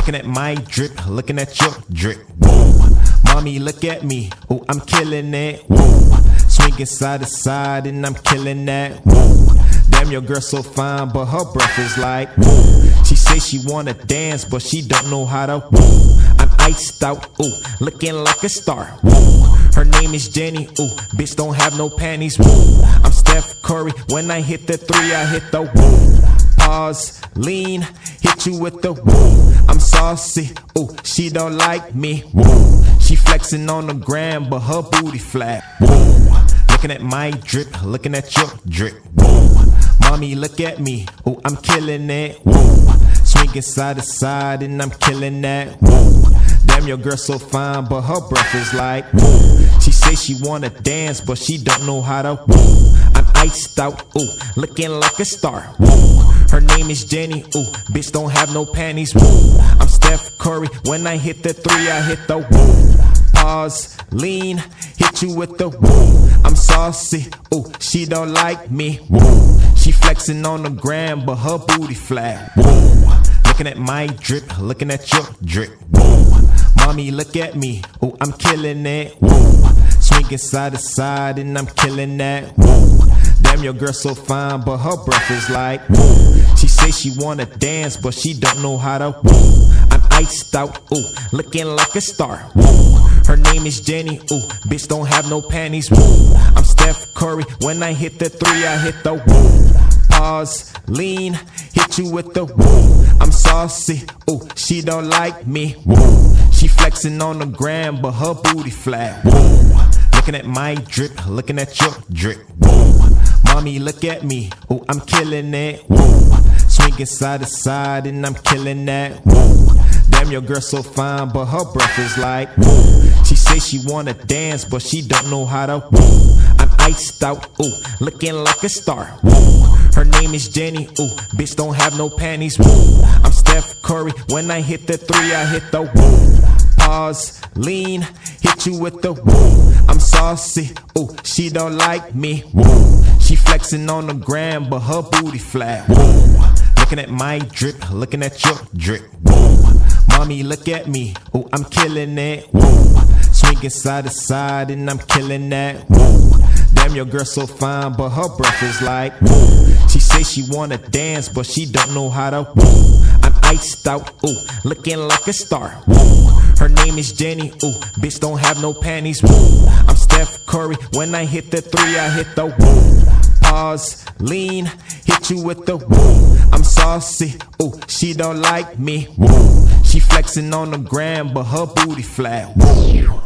Looking at my drip, looking at your drip. Whoa, mommy, look at me. Oh, I'm killing it. Whoa, swinging side to side and I'm killing that. Whoa, damn, your girl so fine, but her breath is like whoa. She say she wanna dance, but she don't know how to. Whoa, I'm iced out. Ooh, looking like a star. Whoa, her name is Jenny. Ooh, bitch don't have no panties. Whoa, I'm Steph Curry. When I hit the three, I hit the whoa. Pause, lean, hit you with the whoa. I'm saucy, ooh, she don't like me, whoa. She flexing on the gram, but her booty flat, whoa. Looking at my drip, looking at your drip, whoa. Mommy, look at me, ooh, I'm killing it, whoa. Swinging side to side and I'm killing that, whoa. Damn, your girl so fine, but her breath is like, whoa. She say she wanna dance, but she don't know how to, whoa. I'm iced out, ooh, looking like a star, whoa. Her name is Jenny, ooh, bitch don't have no panties, whoa. I'm Steph Curry, when I hit the three, I hit the whoa. Pause, lean, hit you with the whoa. I'm saucy, ooh, she don't like me, whoa. She flexing on the gram, but her booty flat, whoa. Looking at my drip, looking at your drip, whoa. Mommy, look at me, ooh, I'm killing it, whoa. Swinging side to side and I'm killing that, whoa. Damn, your girl so fine, but her breath is like, whoa. She say she wanna dance, but she don't know how to, whoa. I'm iced out, ooh, looking like a star, whoa. Her name is Jenny, ooh, bitch don't have no panties, whoa. I'm Steph Curry, when I hit the three, I hit the whoa. Pause, lean, hit you with the whoa. I'm saucy, ooh, she don't like me, whoa. She flexing on the gram, but her booty flat, whoa. Looking at my drip, looking at your drip, whoa. Mommy, look at me, ooh, I'm killing it, whoa. Swinging side to side and I'm killing that, whoa. Damn, your girl so fine, but her breath is like, whoa. She say she wanna dance, but she don't know how to, whoa. I'm iced out, ooh, looking like a star, whoa. Her name is Jenny, ooh, bitch don't have no panties, whoa. I'm Steph Curry, when I hit the three, I hit the whoa. Pause, lean, hit you with the whoa. I'm saucy, ooh, she don't like me, whoa. She flexing on the gram, but her booty flat, whoa. Looking at my drip, looking at your drip, whoa. Mommy, look at me, ooh, I'm killing it, whoa. Swinging side to side and I'm killing that, whoa. Damn, your girl so fine, but her breath is like, whoa. She say she wanna dance, but she don't know how to, whoa. I'm iced out, ooh, looking like a star, whoa. Her name is Jenny, ooh, bitch don't have no panties, whoa. I'm Steph Curry, when I hit the three, I hit the whoa. Pause, lean, hit you with the whoa. I'm saucy, ooh, she don't like me, whoa. She flexing on the gram, but her booty flat, whoa.